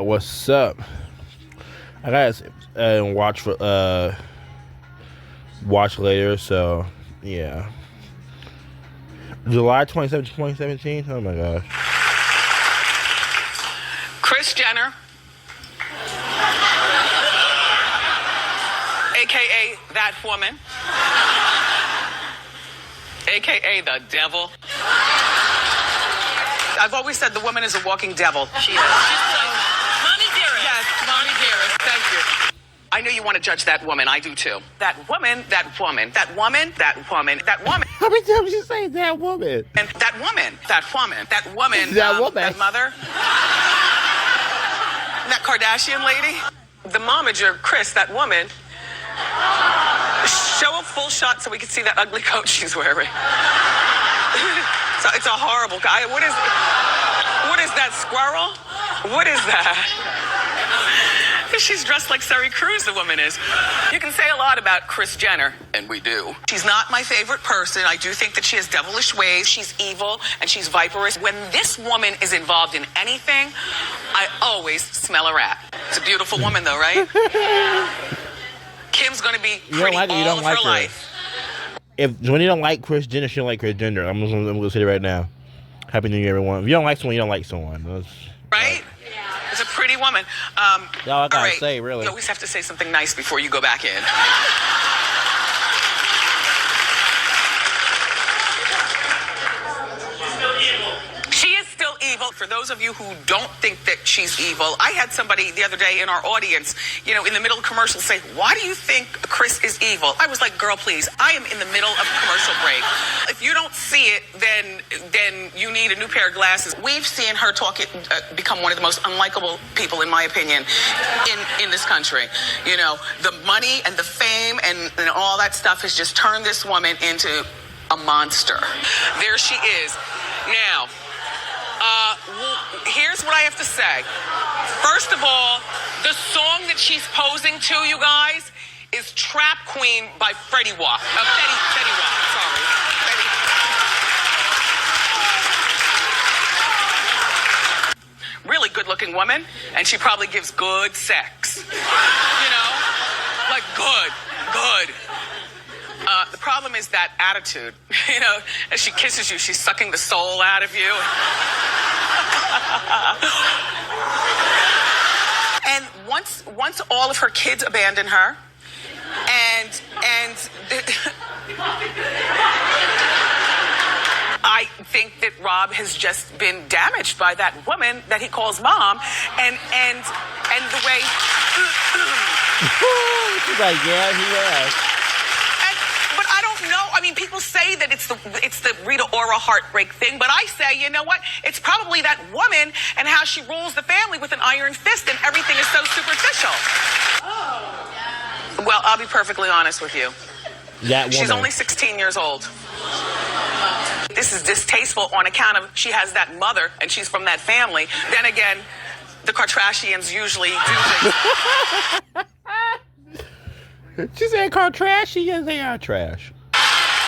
What's up? I gotta watch later. So yeah, July 27th, 2017. Oh my gosh. Kris Jenner, aka that woman, aka the devil. I've always said the woman is a walking devil. She is. Mommy dearest. Yes, mommy dearest. Thank you. I know you want to judge that woman. I do too. That woman, that woman, that woman, that woman, that woman. How many times you say that woman? And that woman, that woman, that woman, that woman, that mother, that Kardashian lady, the momager, Kris, that woman. Show a full shot so we can see that ugly coat she's wearing. So it's a horrible guy. What is that, squirrel? What is that? She's dressed like Sari Cruz, the woman is. You can say a lot about Kris Jenner, and we do. She's not my favorite person. I do think that she has devilish ways. She's evil, and she's viperous. When this woman is involved in anything, I always smell a rat. It's a beautiful woman, though, right? Kim's going to be pretty all of her life. When you don't like Kris Jenner, she don't like Kris Jenner. I'm gonna say it right now. Happy New Year, everyone. If you don't like someone, you don't like someone. Right? It's a pretty woman. Y'all gotta say, really. You always have to say something nice before you go back in. She is still evil. For those of you who don't think that she's evil, I had somebody the other day in our audience, in the middle of commercial say, why do you think Kris is evil? I was like, girl, please, I am in the middle of a commercial break. If you don't see it, then you need a new pair of glasses. We've seen her become one of the most unlikable people, in my opinion, in this country. The money and the fame and all that stuff has just turned this woman into a monster. There she is. Now, here's what I have to say. First of all, the song that she's posing to, you guys, is Trap Queen by Fetty Wap. Fetty Wap, sorry. Really good-looking woman, and she probably gives good sex. Like good. The problem is that attitude. As she kisses you, she's sucking the soul out of you. And once all of her kids abandon her, and I think that Rob has just been damaged by that woman that he calls mom, and the way. She's like, yeah, he has. But I don't know. I mean, people say that it's the Rita Ora heartbreak thing, but I say, you know what? It's probably that woman and how she rules the family with an iron fist, and everything is so superficial. Well, I'll be perfectly honest with you. That woman. She's only 16 years old. This is distasteful on account of she has that mother and she's from that family. Then again, the Kardashians usually do things. She said Kardashians, they are trash.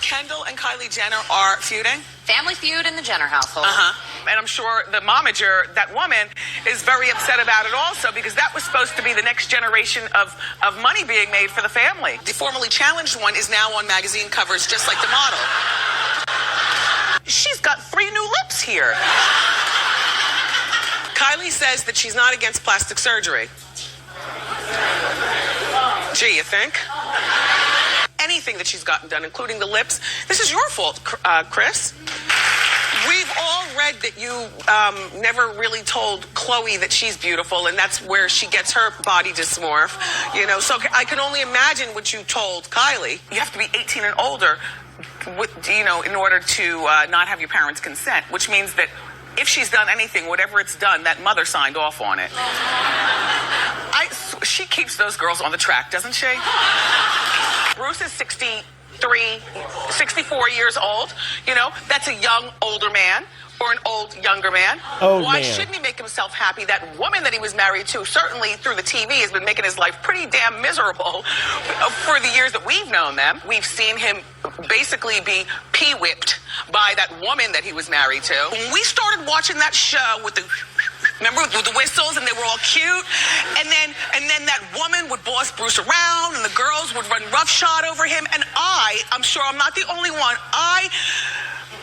Kendall and Kylie Jenner are feuding. Family feud in the Jenner household. And I'm sure the momager, that woman, is very upset about it also, because that was supposed to be the next generation of money being made for the family. The formerly challenged one is now on magazine covers just like the model. She's got 3 new lips here. Kylie says that she's not against plastic surgery. Gee, you think? Anything that she's gotten done, including the lips, this is your fault, Kris. We've all read that you never really told Khloe that she's beautiful, and that's where she gets her body dysmorph. So I can only imagine what you told Kylie. You have to be 18 and older, in order to not have your parents' consent, which means that if she's done anything, whatever it's done, that mother signed off on it. She keeps those girls on the track, doesn't she? Bruce is 64 years old. That's a young, older man or an old, younger man. Why shouldn't he make himself happy? That woman that he was married to, certainly through the TV, has been making his life pretty damn miserable for the years that we've known them. We've seen him basically be pee-whipped by that woman that he was married to. When we started watching that show with the Remember with the whistles, and they were all cute, and then that woman would boss Bruce around, and the girls would run roughshod over him. And I'm sure I'm not the only one. I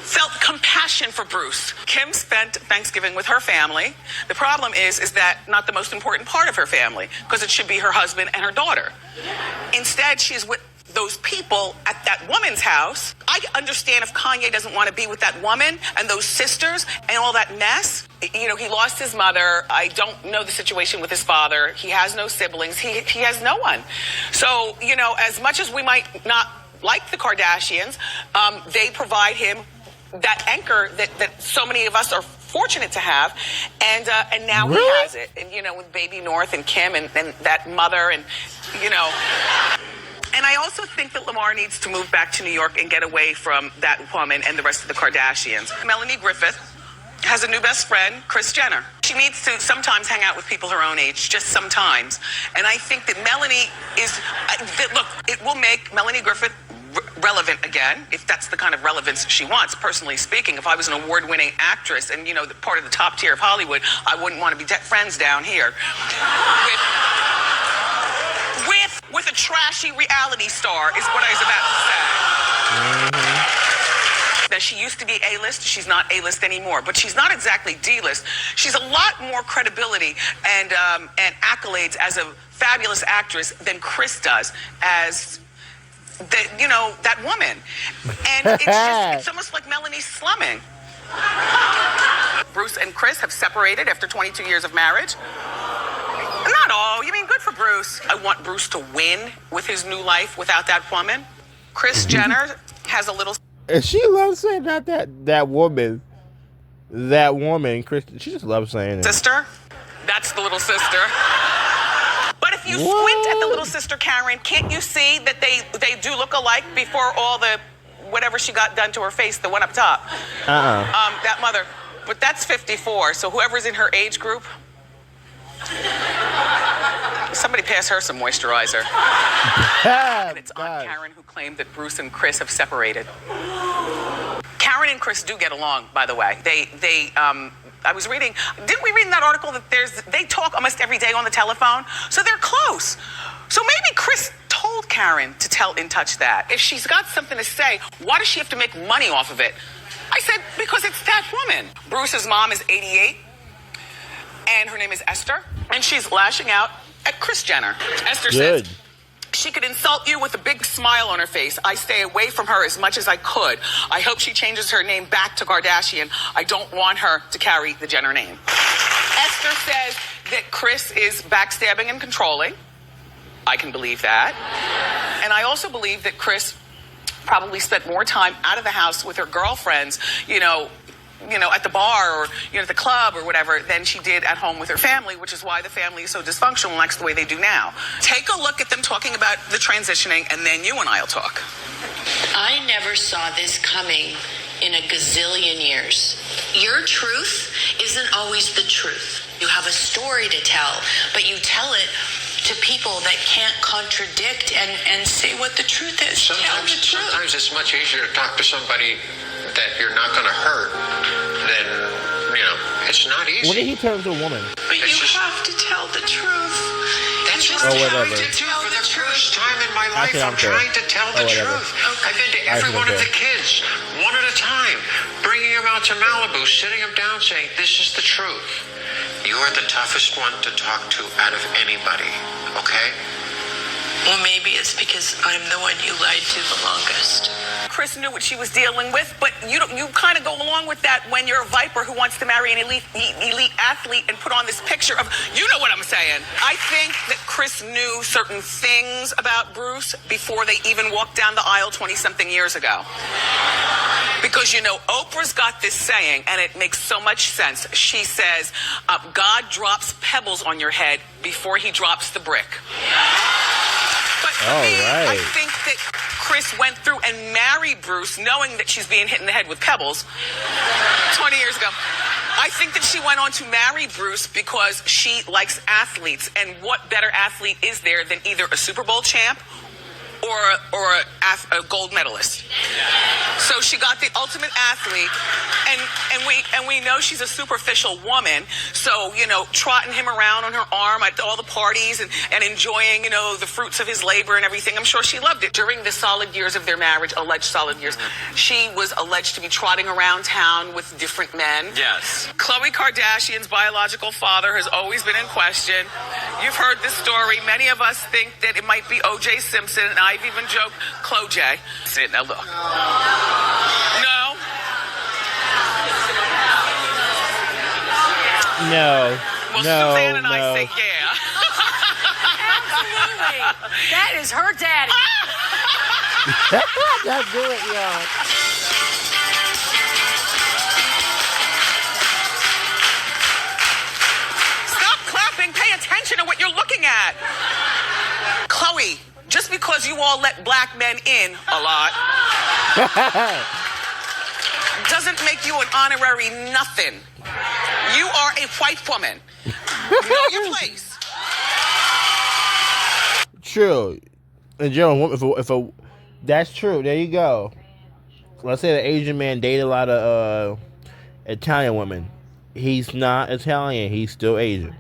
felt compassion for Bruce. Kim spent Thanksgiving with her family. The problem is that not the most important part of her family, because it should be her husband and her daughter. Instead, she's with those people at that woman's house. I understand if Kanye doesn't want to be with that woman and those sisters and all that mess. You know, he lost his mother. I don't know the situation with his father. He has no siblings. He has no one. So, you know, as much as we might not like the Kardashians, they provide him that anchor that so many of us are fortunate to have, and now really? He has it. And, you know, with Baby North and Kim and that mother, and, you know. And I also think that Lamar needs to move back to New York and get away from that woman and the rest of the Kardashians. Melanie Griffith has a new best friend, Kris Jenner. She needs to sometimes hang out with people her own age, just sometimes. And I think that Melanie look, it will make Melanie Griffith relevant again, if that's the kind of relevance she wants. Personally speaking, if I was an award-winning actress and, you know, part of the top tier of Hollywood, I wouldn't want to be friends down here with a trashy reality star, is what I was about to say. Mm-hmm. Now, she used to be A-list. She's not A-list anymore, but she's not exactly D-list. She's a lot more credibility and accolades as a fabulous actress than Kris does as that woman. And it's almost like Melanie slumming. Bruce and Kris have separated after 22 years of marriage. Not all. You mean, good for Bruce. I want Bruce to win with his new life without that woman. Kris Jenner has a little... And she loves saying that woman. That woman, Kris, she just loves saying it. Sister? That's the little sister. But if you squint at the little sister, Karen, can't you see that they do look alike before all the whatever she got done to her face, the one up top? That mother. But that's 54, so whoever's in her age group, somebody pass her some moisturizer. And it's Aunt Karen who claimed that Bruce and Kris have separated. Karen and Kris do get along, by the way. I was reading, didn't we read in that article that they talk almost every day on the telephone? So they're close. So maybe Kris told Karen to tell In Touch that. If she's got something to say, why does she have to make money off of it? I said, because it's that woman. Bruce's mom is 88, and her name is Esther, and she's lashing out at Kris Jenner. Esther says, she could insult you with a big smile on her face. I stay away from her as much as I could. I hope she changes her name back to Kardashian. I don't want her to carry the Jenner name. Esther says that Kris is backstabbing and controlling. I can believe that. And I also believe that Kris probably spent more time out of the house with her girlfriends, at the bar or at the club or whatever than she did at home with her family, which is why the family is so dysfunctional and likes the way they do now. Take a look at them talking about the transitioning, and then you and I will talk. I never saw this coming in a gazillion years. Your truth isn't always the truth. You have a story to tell, but you tell it to people that can't contradict and say what the truth is. Sometimes it's much easier to talk to somebody that you're not going to hurt than, it's not easy. When did he turn to a woman? But you have to tell the truth. That's what I'm trying to do for the first time in my life. I'm trying to tell the truth. I've been to every one of the kids, one at a time, bringing them out to Malibu, sitting them down, saying, this is the truth. You are the toughest one to talk to out of anybody, okay? Well, maybe it's because I'm the one you lied to the longest. Kris knew what she was dealing with, but you kind of go along with that when you're a Viper who wants to marry an elite athlete and put on this picture of, you know what I'm saying. I think that Kris knew certain things about Bruce before they even walked down the aisle 20-something years ago. Because, Oprah's got this saying, and it makes so much sense. She says, God drops pebbles on your head before he drops the brick. But for me, I think that Kris went through and married Bruce knowing that she's being hit in the head with pebbles 20 years ago. I think that she went on to marry Bruce because she likes athletes. And what better athlete is there than either a Super Bowl champ or a gold medalist. So she got the ultimate athlete, and we know she's a superficial woman. So, you know, trotting him around on her arm at all the parties and enjoying, you know, the fruits of his labor and everything. I'm sure she loved it. During the solid years of their marriage, alleged solid years, she was alleged to be trotting around town with different men. Yes. Khloe Kardashian's biological father has always been in question. You've heard this story. Many of us think that it might be O.J. Simpson, and I've even joked, Khloe. Sit, now look. No? No. Well, No. Suzanne and I No. say yeah. Absolutely. That is her daddy. Just do it, y'all. Stop clapping. Pay attention to what you're looking at. Khloe, just because you all let black men in a lot doesn't make you an honorary nothing. You are a white woman. Know your place. True. And Joe, if that's true, there you go. Let's say the Asian man dated a lot of Italian women. He's not Italian. He's still Asian.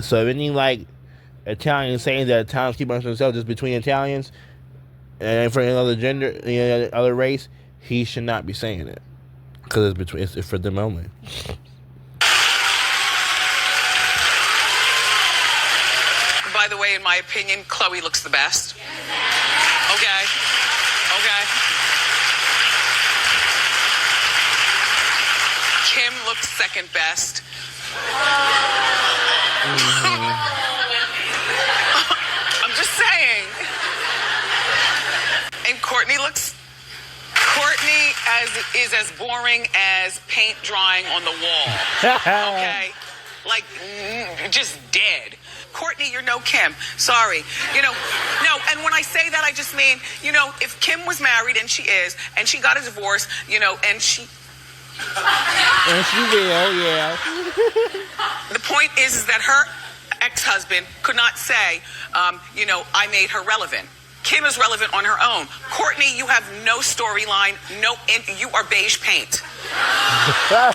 So if any like Italians saying that Italians keep amongst themselves just between Italians and for another gender, any other race, he should not be saying it because it's for them only. By the way, in my opinion, Khloe looks the best. Okay. Kim looks second best. I'm just saying. And Courtney is as boring as paint drying on the wall. Okay? Like, just dead. Courtney, you're no Kim. Sorry. You know, no, and when I say that, I just mean, you know, if Kim was married, and she is, and she got a divorce, you know, and she... And she will, yeah. The point is that her ex-husband could not say, you know, I made her relevant. Kim is relevant on her own. Courtney, you have no storyline, you are beige paint.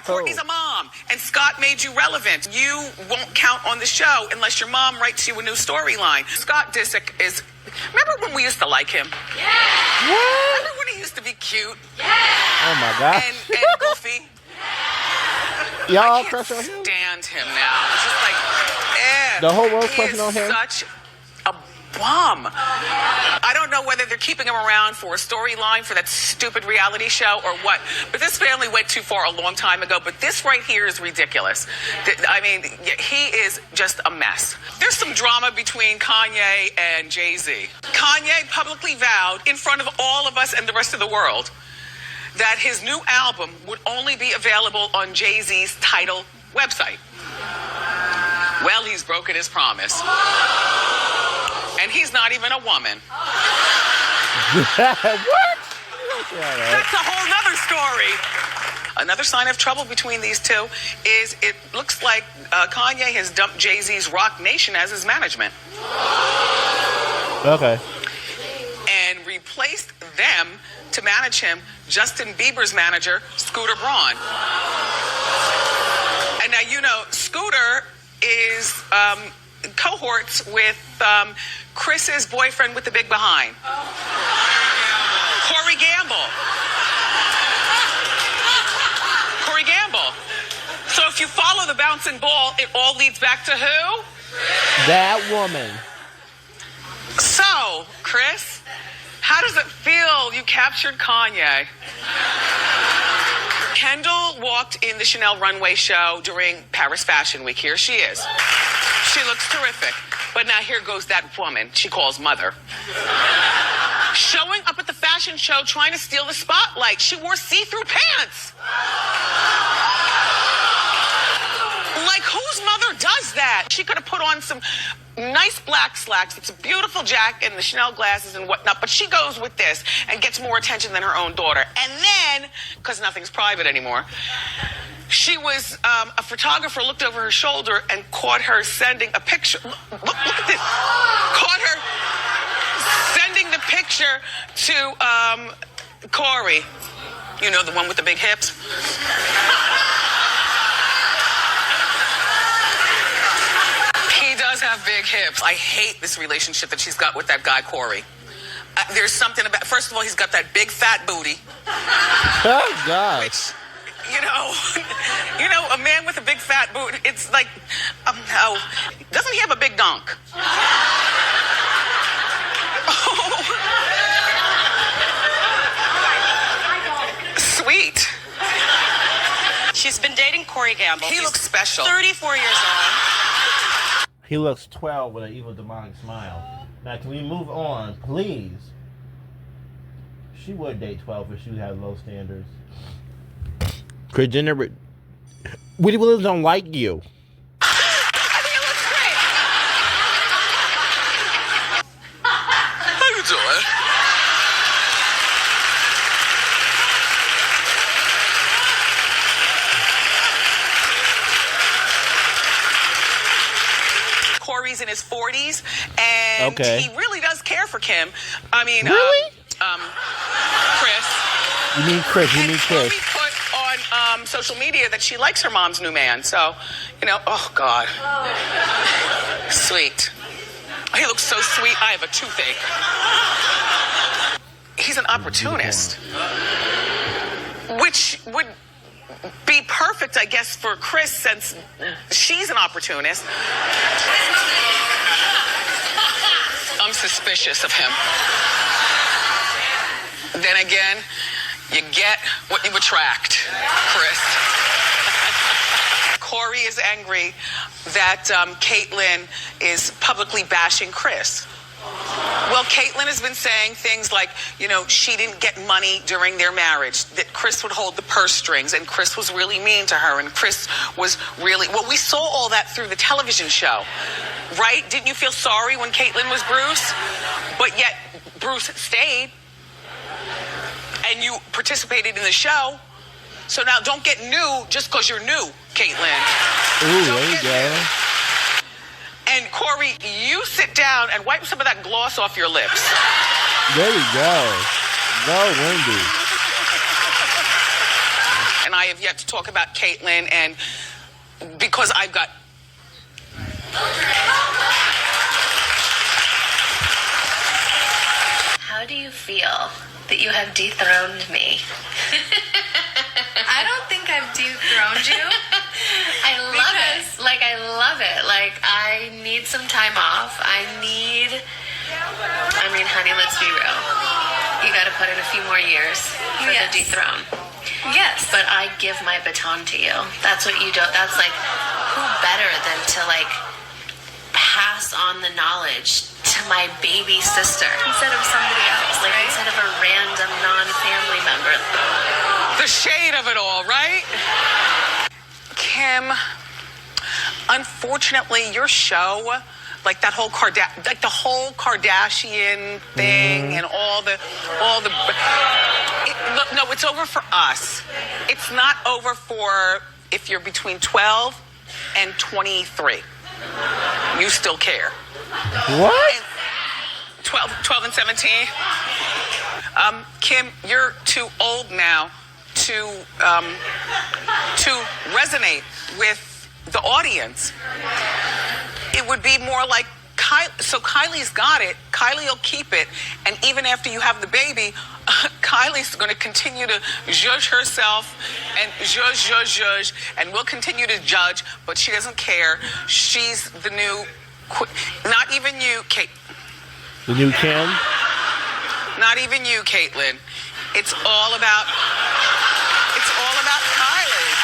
Courtney's a mom, and Scott made you relevant. You won't count on the show unless your mom writes you a new storyline. Scott Disick is... Remember when we used to like him? Yeah. What? Remember when he used to be cute? Yeah. Oh my God. And goofy? Y'all I can't crush on him? stand him now. It's just like, The whole world's he crushing is on him? Such a bum. I don't know whether they're keeping him around for a storyline for that stupid reality show or what. But this family went too far a long time ago. But this right here is ridiculous. I mean, he is just a mess. There's some drama between Kanye and Jay-Z. Kanye publicly vowed in front of all of us and the rest of the world that his new album would only be available on Jay-Z's Tidal website. Well, he's broken his promise. And he's not even a woman. What? That's a whole nother story. Another sign of trouble between these two is it looks like Kanye has dumped Jay-Z's Rock Nation as his management. Okay. And replaced them to manage him, Justin Bieber's manager, Scooter Braun. And now, you know, Scooter is cohorts with Chris's boyfriend with the big behind. Corey Gamble. Corey Gamble. So if you follow the bouncing ball, it all leads back to who? That woman. So, Chris, how does it feel you captured Kanye? Kendall walked in the Chanel runway show during Paris Fashion Week. Here she is. She looks terrific. But now here goes that woman she calls mother. Showing up at the fashion show trying to steal the spotlight. She wore see-through pants. Like, whose mother does that? She could have put on some nice black slacks. It's a beautiful jacket and the Chanel glasses and whatnot, but she goes with this and gets more attention than her own daughter. And then, because nothing's private anymore, she was, a photographer looked over her shoulder and caught her sending a picture. Look at this. Caught her Sending the picture to Corey. You know, the one with the big hips? He does have big hips. I hate this relationship that she's got with that guy, Corey. There's something about, first of all, he's got that big fat booty. Oh, God. Which, you know, a man with a big fat booty, it's like, doesn't he have a big donk? Sweet. She's been dating Corey Gamble. He looks special. 34 years old. He looks 12 with an evil demonic smile. Now, can we move on, please? She would date 12 if she had low standards. Kris Jenner, Willie Williams don't like you. I think it looks great. How you doing? Corey's in his 40s, and he really does care for Kim. I mean, really? Kris. You mean Kris? You mean Kris? Chloe put on social media that she likes her mom's new man. So, you know, oh God, sweet. He looks so sweet. I have a toothache. He's an opportunist, which would be perfect, I guess, for Kris since she's an opportunist. I'm suspicious of him. Then again, you get what you attract, Kris. Corey is angry that Caitlyn is publicly bashing Kris. Well, Caitlyn has been saying things like, you know, she didn't get money during their marriage, that Kris would hold the purse strings, and Kris was really mean to her, and Kris was really... Well, we saw all that through the television show, right? Didn't you feel sorry when Caitlyn was Bruce? But yet, Bruce stayed, and you participated in the show. So now don't get new just because you're new, Caitlyn. Ooh, there you go. And Corey, you sit down and wipe some of that gloss off your lips. There you go. Go, Wendy. And I have yet to talk about Caitlyn, and because I've got... How do you feel that you have dethroned me? I don't think I've dethroned you. I love it. Like, I love it. Like, I need some time off. I mean, honey, let's be real. You got to put in a few more years for the dethrone. Yes. But I give my baton to you. That's what you do. That's like, who better than to like pass on the knowledge to my baby sister Instead of somebody else, like right? instead of a random non-family member. The shade of it all, right? Kim, unfortunately, your show, like that whole Kardashian thing, and all the. Look, no, it's over for us. It's not over for if you're between 12 and 23. You still care. What? 12 and 17. Kim, you're too old now to resonate with the audience. It would be more like so Kylie's got it. Kylie will keep it, and even after you have the baby, Kylie's going to continue to judge herself and judge, and will continue to judge, but she doesn't care. She's the new, not even you, Kate. The new Kim? Not even you, Caitlyn. It's all about Kylie.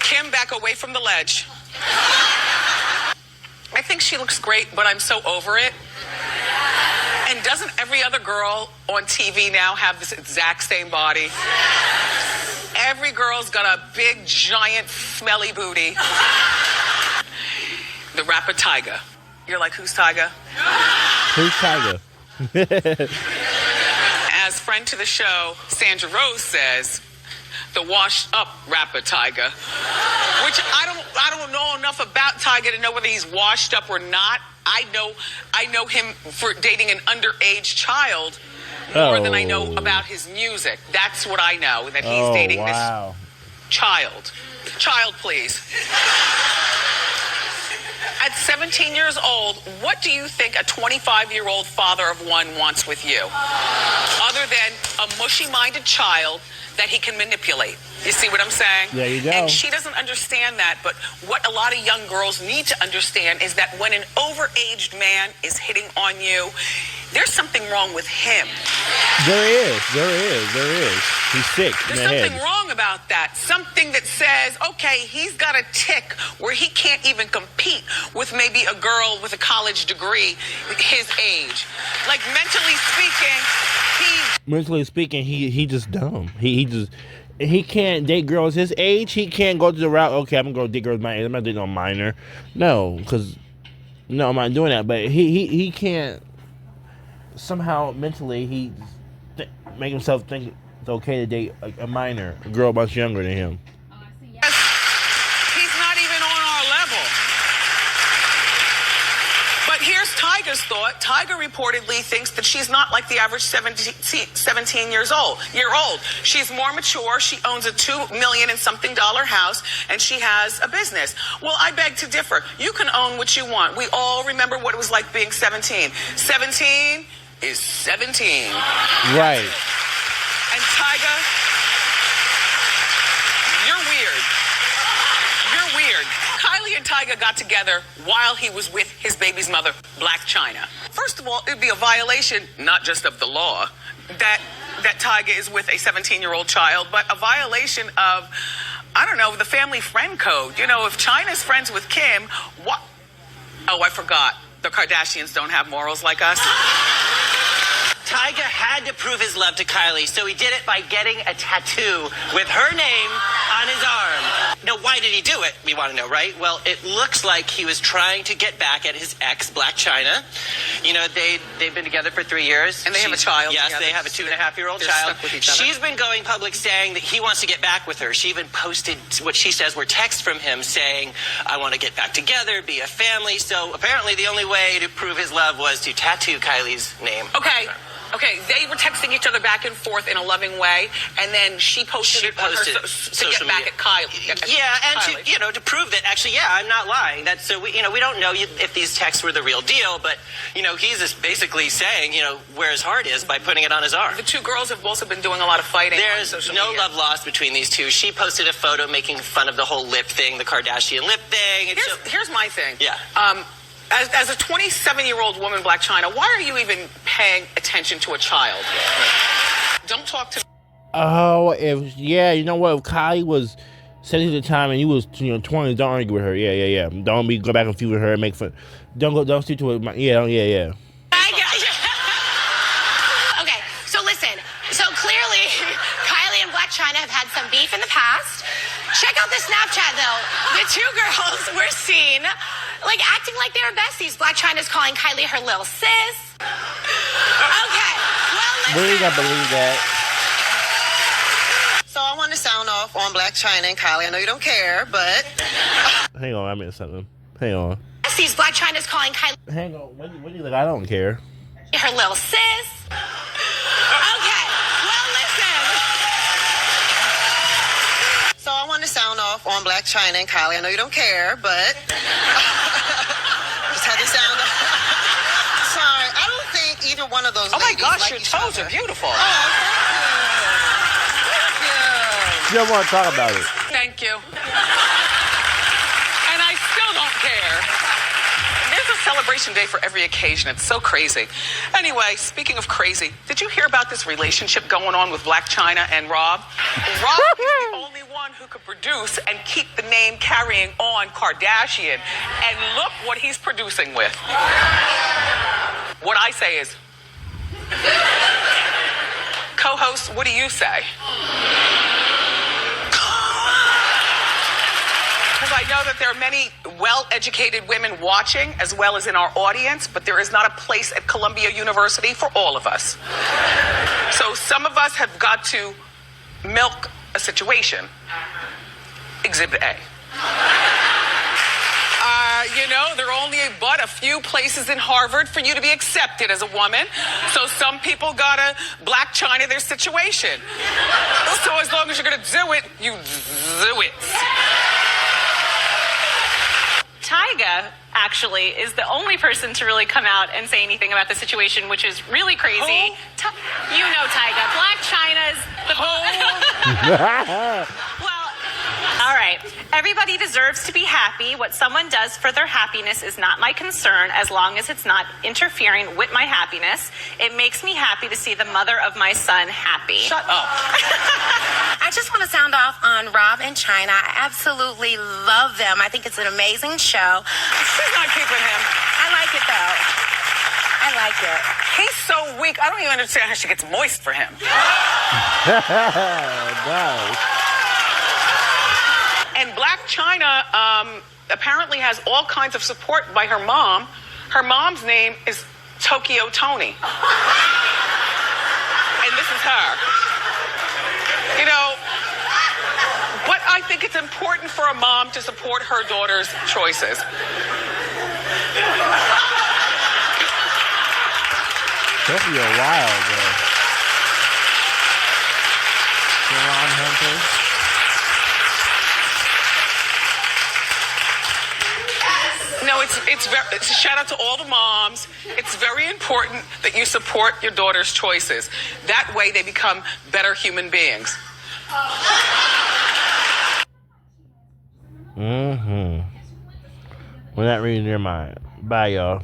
Kim, back away from the ledge. I think she looks great, but I'm so over it. And doesn't every other girl on TV now have this exact same body? Every girl's got a big, giant, smelly booty. The rapper Tyga. You're like, who's Tyga? Who's Tyga? As friend to the show, Sandra Rose says, the washed up rapper Tyga, which I don't know enough about Tyga to know whether he's washed up or not. I know him for dating an underage child more than I know about his music. That's what I know, that he's dating this child. Child, please. At 17 years old, what do you think a 25-year-old father of one wants with you? Other than a mushy-minded child that he can manipulate. You see what I'm saying? There you go. And she doesn't understand that, but what a lot of young girls need to understand is that when an overaged man is hitting on you, there's something wrong with him. There is. He's sick in There's the something head. wrong about that. Something that says, okay, he's got a tick where he can't even compete with maybe a girl with a college degree his age. Like, mentally speaking, he just dumb. He can't date girls his age. He can't go to the route, okay, I'm going to go date girls my age. I'm not dating no minor. No, I'm not doing that. But he can't, somehow mentally, make himself think it's okay to date a minor, a girl much younger than him. he's not even on our level. But here's Tyga's thought. Tyga reportedly thinks that she's not like the average 17 year old. She's more mature. She owns a $2 million and something house, and she has a business. Well, I beg to differ. You can own what you want. We all remember what it was like being 17. 17 is 17. Right. And Tyga, you're weird. Kylie and Tyga got together while he was with his baby's mother, Blac Chyna. First of all, it'd be a violation, not just of the law, that Tyga is with a 17-year-old child, but a violation of, I don't know, the family friend code. You know, if Chyna's friends with Kim, what? Oh, I forgot. The Kardashians don't have morals like us. Tyga had to prove his love to Kylie, so he did it by getting a tattoo with her name on his arm. Now, why did he do it? We want to know, right? Well, it looks like he was trying to get back at his ex, Blac Chyna. You know, they've been together for 3 years. And they have a child. Yes, together. they have a 2.5-year-old They're child. stuck with each other. She's been going public saying that he wants to get back with her. She even posted what she says were texts from him saying, I want to get back together, be a family. So apparently the only way to prove his love was to tattoo Kylie's name. Okay, they were texting each other back and forth in a loving way, and then she posted it on her to social get back media. at Kylie. And Kylie. to prove that actually, I'm not lying. That's so we don't know if these texts were the real deal, but he's just basically saying where his heart is by putting it on his arm. The two girls have also been doing a lot of fighting. There's on social no media. love lost between these two. She posted a photo making fun of the whole lip thing, the Kardashian lip thing. Here's my thing. Yeah. As a 27-year-old woman, Blac Chyna, why are you even paying attention to a child? Don't talk to me. Oh, you know what? If Kylie was 17 at the time and you was 20, don't argue with her. Yeah. Don't go back and feud with her and make fun. Don't speak to her. Yeah. Okay, so listen. So clearly, Kylie and Blac Chyna have had some beef in the past. Check out the Snapchat, though. The two girls were seen, acting like they were besties. Blac Chyna's calling Kylie her little sis. Okay, well, listen. We ain't gotta believe that. So I want to sound off on Blac Chyna and Kylie. I know you don't care, but... Hang on, I missed something. Hang on. Besties, Blac Chyna's calling Kylie Hang on. What do you like? I don't care. her little sis. Okay, well, listen. So I want to sound off on Blac Chyna and Kylie. I know you don't care, but... Just had to sound off. Sorry, I don't think either one of those Oh my ladies gosh, like your each toes other. are beautiful. Oh, thank you. You don't want to talk about it. Thank you. And I still don't care. There's a celebration day for every occasion. It's so crazy. Anyway, speaking of crazy, did you hear about this relationship going on with Blac Chyna and Rob? Rob is the only one who could produce and keep the name carrying on Kardashian. And look what he's producing with. What I say is, co-host, what do you say? Because I know that there are many well-educated women watching as well as in our audience, but there is not a place at Columbia University for all of us. So some of us have got to milk a situation. Exhibit A. There are only but a few places in Harvard for you to be accepted as a woman. So some people gotta Black China their situation. So as long as you're gonna do it, you do it. Tyga actually is the only person to really come out and say anything about the situation, which is really crazy. You know Tyga. Black China's the Well, all right. Everybody deserves to be happy. What someone does for their happiness is not my concern as long as it's not interfering with my happiness. It makes me happy to see the mother of my son happy. Shut up. I just want to sound off on Rob and China. I absolutely love them. I think it's an amazing show. She's not keeping him. I like it, though. I like it. He's so weak. I don't even understand how she gets moist for him. Nice. And Black China apparently has all kinds of support by her mom. Her mom's name is Tokyo Tony. And this is her. You know, but I think it's important for a mom to support her daughter's choices. Tokyo wild, though. Ron Hunter. No, it's a shout out to all the moms. It's very important that you support your daughter's choices. That way they become better human beings. We're not reading your mind. Bye, y'all.